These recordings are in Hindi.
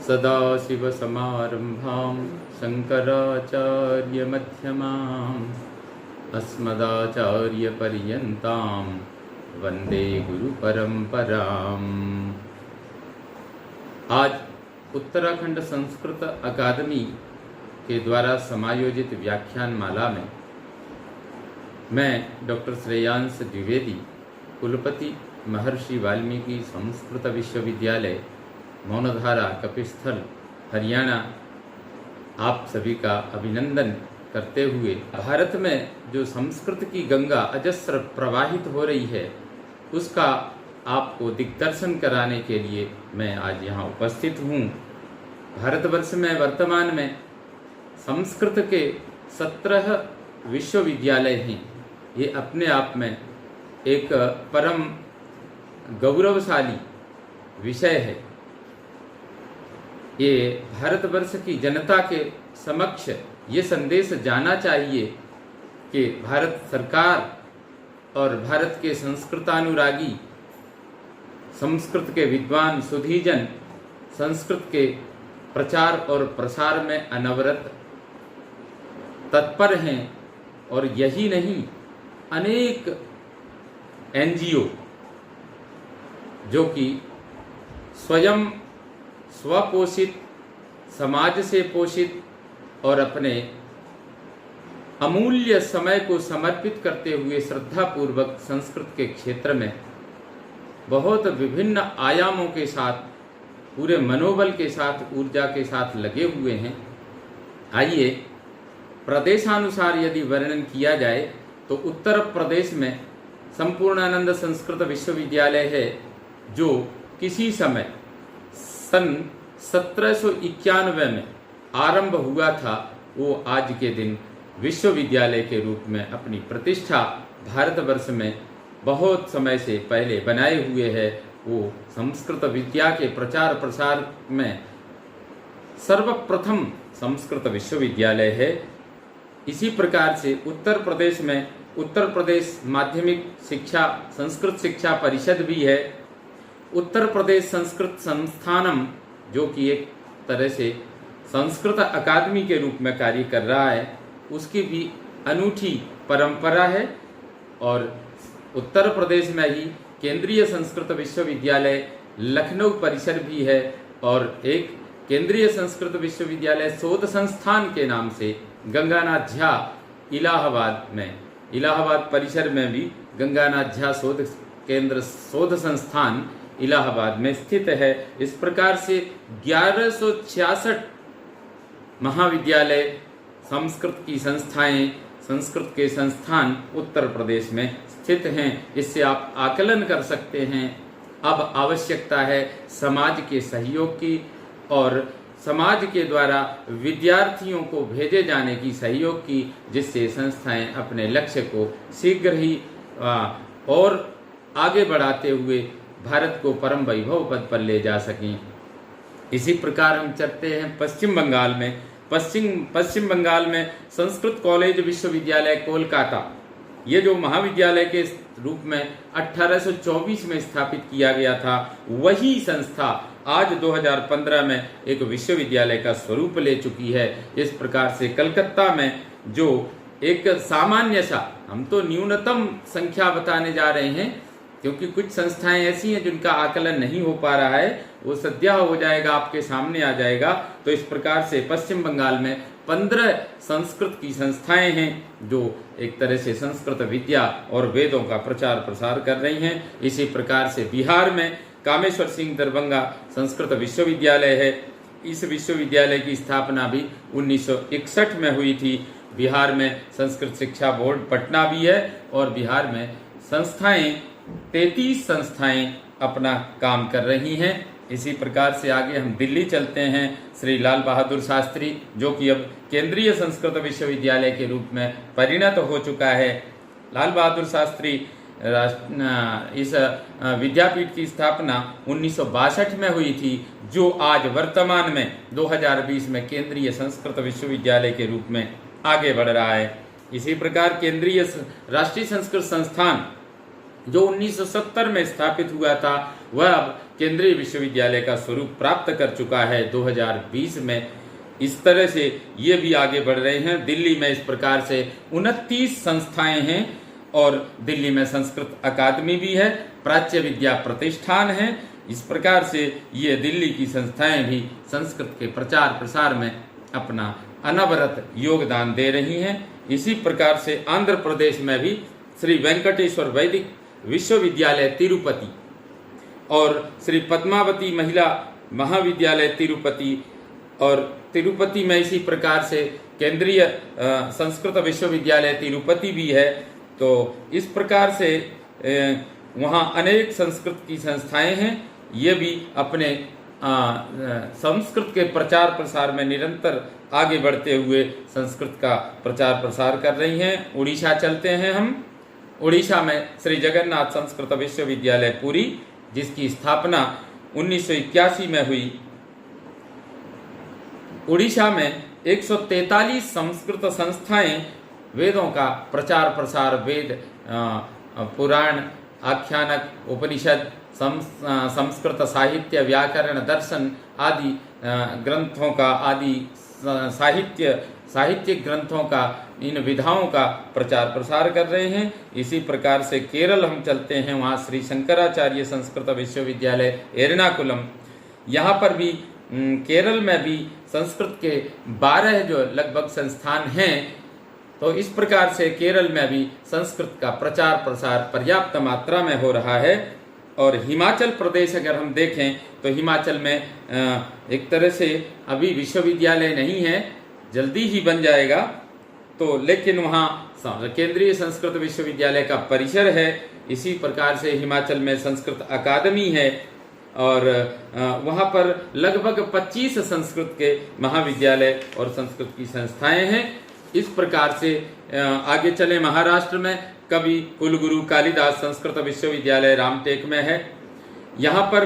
सदाशिवसमारम्भां शङ्कराचार्यमध्यमाम् अस्मदाचार्यपर्यन्तां वन्दे गुरुपरम्पराम्। आज उत्तराखंड संस्कृत अकादमी के द्वारा समायोजित व्याख्यान माला में मैं डॉक्टर श्रेयांश द्विवेदी, कुलपति महर्षि वाल्मीकि संस्कृत विश्वविद्यालय मौनधारा कपिस्थल हरियाणा, आप सभी का अभिनंदन करते हुए भारत में जो संस्कृत की गंगा अजस्र प्रवाहित हो रही है उसका आपको दिग्दर्शन कराने के लिए मैं आज यहाँ उपस्थित हूँ। भारतवर्ष में वर्तमान में संस्कृत के 17 विश्वविद्यालय हैं। ये अपने आप में एक परम गौरवशाली विषय है। ये भारतवर्ष की जनता के समक्ष ये संदेश जाना चाहिए कि भारत सरकार और भारत के संस्कृतानुरागी, संस्कृत के विद्वान सुधीजन संस्कृत के प्रचार और प्रसार में अनवरत तत्पर हैं। और यही नहीं, अनेक एनजीओ जो कि स्वयं स्वपोषित, समाज से पोषित और अपने अमूल्य समय को समर्पित करते हुए श्रद्धापूर्वक संस्कृत के क्षेत्र में बहुत विभिन्न आयामों के साथ, पूरे मनोबल के साथ, ऊर्जा के साथ लगे हुए हैं। आइए प्रदेशानुसार यदि वर्णन किया जाए तो उत्तर प्रदेश में संपूर्णानंद संस्कृत विश्वविद्यालय है, जो किसी समय सन 1791 में आरंभ हुआ था। वो आज के दिन विश्वविद्यालय के रूप में अपनी प्रतिष्ठा भारतवर्ष में बहुत समय से पहले बनाए हुए है। वो संस्कृत विद्या के प्रचार प्रसार में सर्वप्रथम संस्कृत विश्वविद्यालय है। इसी प्रकार से उत्तर प्रदेश में उत्तर प्रदेश माध्यमिक शिक्षा संस्कृत शिक्षा परिषद भी है। उत्तर प्रदेश संस्कृत संस्थानम, जो कि एक तरह से संस्कृत अकादमी के रूप में कार्य कर रहा है, उसकी भी अनूठी परंपरा है। और उत्तर प्रदेश में ही केंद्रीय संस्कृत विश्वविद्यालय लखनऊ परिसर भी है, और एक केंद्रीय संस्कृत विश्वविद्यालय शोध संस्थान के नाम से गंगानाथ झा इलाहाबाद परिसर में भी गंगानाथ झा शोध केंद्र शोध संस्थान इलाहाबाद में स्थित है। इस प्रकार से 1166 महाविद्यालय, संस्कृत की संस्थाएं, संस्कृत के संस्थान उत्तर प्रदेश में स्थित हैं। इससे आप आकलन कर सकते हैं। अब आवश्यकता है समाज के सहयोग की और समाज के द्वारा विद्यार्थियों को भेजे जाने की सहयोग की, जिससे संस्थाएं अपने लक्ष्य को शीघ्र ही और आगे बढ़ाते हुए भारत को परम वैभव पद पर ले जा सकें। इसी प्रकार हम चलते हैं पश्चिम बंगाल में। पश्चिम बंगाल में संस्कृत कॉलेज विश्वविद्यालय कोलकाता, ये जो महाविद्यालय के रूप में 1824 में स्थापित किया गया था, वही संस्था आज 2015 में एक विश्वविद्यालय का स्वरूप ले चुकी है। इस प्रकार से कलकत्ता में जो एक सामान्य सा, हम तो न्यूनतम संख्या बताने जा रहे हैं क्योंकि कुछ संस्थाएं ऐसी हैं जिनका आकलन नहीं हो पा रहा है, वो सद्या हो जाएगा, आपके सामने आ जाएगा। तो इस प्रकार से पश्चिम बंगाल में 15 संस्कृत की संस्थाएं हैं जो एक तरह से संस्कृत विद्या और वेदों का प्रचार प्रसार कर रही हैं। इसी प्रकार से बिहार में कामेश्वर सिंह दरभंगा संस्कृत विश्वविद्यालय है। इस विश्वविद्यालय की स्थापना भी 1961 में हुई थी। बिहार में संस्कृत शिक्षा बोर्ड पटना भी है और बिहार में 33 संस्थाएं अपना काम कर रही हैं। इसी प्रकार से आगे हम दिल्ली चलते हैं। श्री लाल बहादुर शास्त्री, जो कि अब केंद्रीय संस्कृत विश्वविद्यालय के रूप में परिणत हो चुका है। लाल बहादुर शास्त्री इस विद्यापीठ की स्थापना 1962 में हुई थी, जो आज वर्तमान में 2020 में केंद्रीय संस्कृत विश्वविद्यालय के रूप में आगे बढ़ रहा है। इसी प्रकार केंद्रीय राष्ट्रीय संस्कृत संस्थान जो 1970 में स्थापित हुआ था वह अब केंद्रीय विश्वविद्यालय का स्वरूप प्राप्त कर चुका है 2020 में। इस तरह से ये भी आगे बढ़ रहे हैं। दिल्ली में इस प्रकार से 29 संस्थाएं हैं और दिल्ली में संस्कृत अकादमी भी है, प्राच्य विद्या प्रतिष्ठान है। इस प्रकार से ये दिल्ली की संस्थाएं भी संस्कृत के प्रचार प्रसार में अपना अनवरत योगदान दे रही हैं। इसी प्रकार से आंध्र प्रदेश में भी श्री वेंकटेश्वर वैदिक विश्वविद्यालय तिरुपति और श्री पद्मावती महिला महाविद्यालय तिरुपति, और तिरुपति में इसी प्रकार से केंद्रीय संस्कृत विश्वविद्यालय तिरुपति भी है। तो इस प्रकार से वहाँ अनेक संस्कृत की संस्थाएं हैं। ये भी अपने संस्कृत के प्रचार प्रसार में निरंतर आगे बढ़ते हुए संस्कृत का प्रचार प्रसार कर रही हैं। उड़ीसा चलते हैं हम। उड़ीसा में श्री जगन्नाथ संस्कृत विश्वविद्यालय पुरी, जिसकी स्थापना 1981 में हुई। उड़ीसा में 143 संस्कृत संस्थाएं वेदों का प्रचार प्रसार, वेद, पुराण, आख्यानक, उपनिषद, संस्कृत साहित्य, व्याकरण, दर्शन आदि ग्रंथों का, आदि साहित्यिक ग्रंथों का, इन विधाओं का प्रचार प्रसार कर रहे हैं। इसी प्रकार से केरल हम चलते हैं। वहाँ श्री शंकराचार्य संस्कृत विश्वविद्यालय एर्नाकुलम, यहाँ पर भी केरल में भी संस्कृत के 12 जो लगभग संस्थान हैं। तो इस प्रकार से केरल में भी संस्कृत का प्रचार प्रसार पर्याप्त मात्रा में हो रहा है। और हिमाचल प्रदेश अगर हम देखें तो हिमाचल में एक तरह से अभी विश्वविद्यालय नहीं है, जल्दी ही बन जाएगा। तो लेकिन वहाँ केंद्रीय संस्कृत विश्वविद्यालय का परिसर है। इसी प्रकार से हिमाचल में संस्कृत अकादमी है और वहाँ पर लगभग 25 संस्कृत के महाविद्यालय और संस्कृत की संस्थाएं हैं। इस प्रकार से आगे चले महाराष्ट्र में कवि कुलगुरु कालिदास संस्कृत विश्वविद्यालय रामटेक में है। यहाँ पर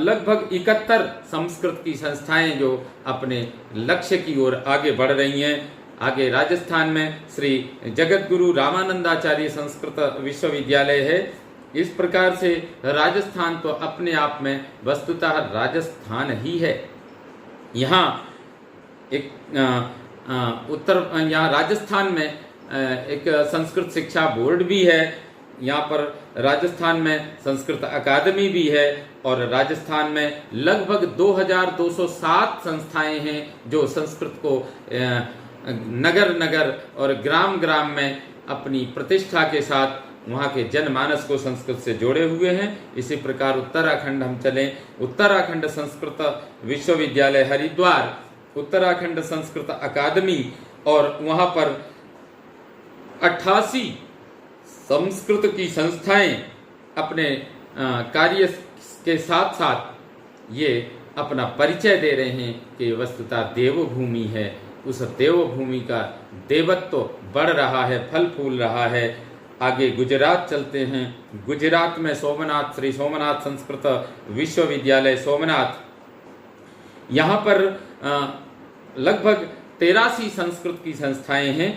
लगभग 71 संस्कृत की संस्थाएं जो अपने लक्ष्य की ओर आगे बढ़ रही हैं। आगे राजस्थान में श्री जगतगुरु रामानंदाचार्य संस्कृत विश्वविद्यालय है। इस प्रकार से राजस्थान तो अपने आप में वस्तुतः राजस्थान ही है। यहाँ एक यहाँ राजस्थान में एक संस्कृत शिक्षा बोर्ड भी है। यहाँ पर राजस्थान में संस्कृत अकादमी भी है और राजस्थान में लगभग 2207 संस्थाएं हैं जो संस्कृत को नगर नगर और ग्राम ग्राम में अपनी प्रतिष्ठा के साथ वहाँ के जनमानस को संस्कृत से जोड़े हुए हैं। इसी प्रकार उत्तराखंड हम चलें, उत्तराखंड संस्कृत विश्वविद्यालय हरिद्वार, उत्तराखंड संस्कृत अकादमी, और वहाँ पर 88 संस्कृत की संस्थाएं अपने कार्य के साथ साथ ये अपना परिचय दे रहे हैं कि वस्तुतः देवभूमि है। उस देवभूमि का देवत्व बढ़ रहा है, फल फूल रहा है। आगे गुजरात चलते हैं। गुजरात में सोमनाथ, श्री सोमनाथ संस्कृत विश्वविद्यालय सोमनाथ, यहाँ पर लगभग 83 संस्कृत की संस्थाएं हैं।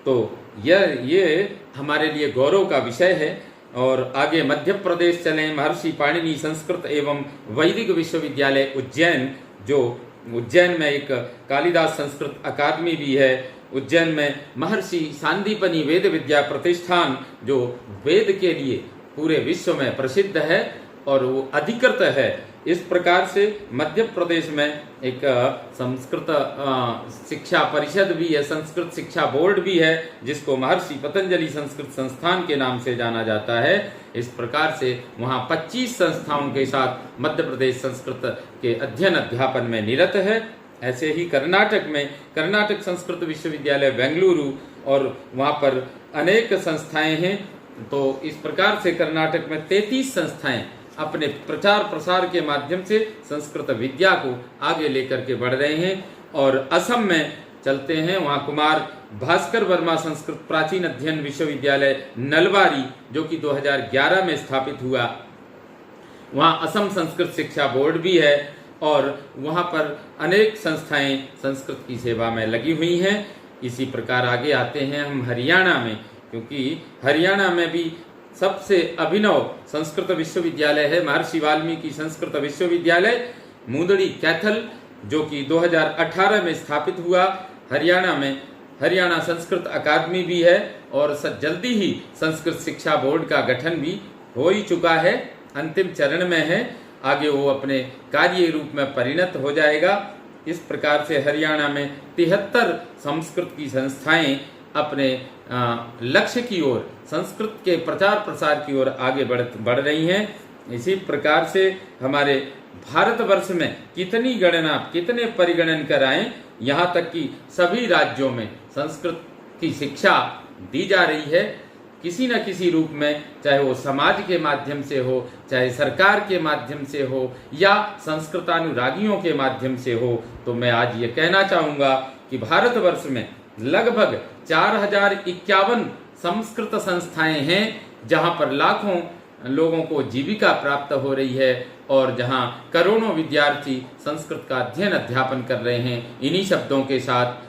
तो ये हमारे लिए गौरव का विषय है। और आगे मध्य प्रदेश चलें, महर्षि पाणिनि संस्कृत एवं वैदिक विश्वविद्यालय उज्जैन, जो उज्जैन में एक कालिदास संस्कृत अकादमी भी है। उज्जैन में महर्षि सांदीपनि वेद विद्या प्रतिष्ठान जो वेद के लिए पूरे विश्व में प्रसिद्ध है और वो अधिकृत है। इस प्रकार से मध्य प्रदेश में एक संस्कृत शिक्षा परिषद भी है, संस्कृत शिक्षा बोर्ड भी है, जिसको महर्षि पतंजलि संस्कृत संस्थान के नाम से जाना जाता है। इस प्रकार से वहाँ 25 संस्थाओं के साथ मध्य प्रदेश संस्कृत के अध्ययन अध्यापन में निरत है। ऐसे ही कर्नाटक में कर्नाटक संस्कृत विश्वविद्यालय बेंगलुरु, और वहाँ पर अनेक संस्थाएं हैं। तो इस प्रकार से कर्नाटक में 33 संस्थाएं अपने प्रचार प्रसार के माध्यम से संस्कृत विद्या को आगे लेकर के बढ़ रहे हैं। और असम में चलते हैं, वहाँ कुमार भास्कर वर्मा संस्कृत प्राचीन अध्ययन विश्वविद्यालय नलबारी, जो कि 2011 में स्थापित हुआ। वहाँ असम संस्कृत शिक्षा बोर्ड भी है और वहाँ पर अनेक संस्थाएं संस्कृत की सेवा में लगी हुई हैं। इसी प्रकार आगे आते हैं हम हरियाणा में, क्योंकि हरियाणा में भी सबसे अभिनव संस्कृत विश्वविद्यालय है महर्षि वाल्मीकि संस्कृत विश्वविद्यालय मुंदड़ी कैथल, जो कि 2018 में स्थापित हुआ। हरियाणा में हरियाणा संस्कृत अकादमी भी है और जल्दी ही संस्कृत शिक्षा बोर्ड का गठन भी हो ही चुका है, अंतिम चरण में है, आगे वो अपने कार्य रूप में परिणत हो जाएगा। इस प्रकार से हरियाणा में 73 संस्कृत की संस्थाएं अपने लक्ष्य की ओर, संस्कृत के प्रचार प्रसार की ओर आगे बढ़ रही हैं। इसी प्रकार से हमारे भारतवर्ष में कितनी गणना, कितने परिगणन कराएं, यहाँ तक कि सभी राज्यों में संस्कृत की शिक्षा दी जा रही है किसी न किसी रूप में, चाहे वो समाज के माध्यम से हो, चाहे सरकार के माध्यम से हो या संस्कृतानुरागियों के माध्यम से हो। तो मैं आज ये कहना चाहूँगा कि भारतवर्ष में लगभग 4051 संस्कृत संस्थाएं हैं जहाँ पर लाखों लोगों को जीविका प्राप्त हो रही है और जहाँ करोड़ों विद्यार्थी संस्कृत का अध्ययन कर रहे हैं। इन्हीं शब्दों के साथ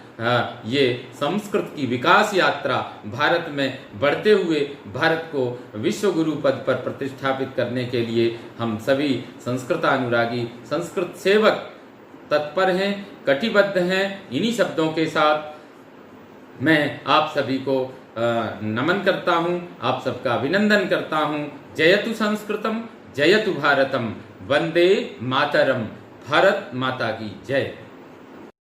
ये संस्कृत की विकास यात्रा भारत में बढ़ते हुए भारत को विश्व गुरु पद पर प्रतिष्ठापित करने के लिए हम सभी संस्कृतानुरागी, संस्कृत सेवक तत्पर हैं, कटिबद्ध हैं। इन्हीं शब्दों के साथ मैं आप सभी को नमन करता हूँ, आप सबका अभिनंदन करता हूँ। जयतु संस्कृतम, जयतु भारतम, वंदे मातरम। भारत माता की जय।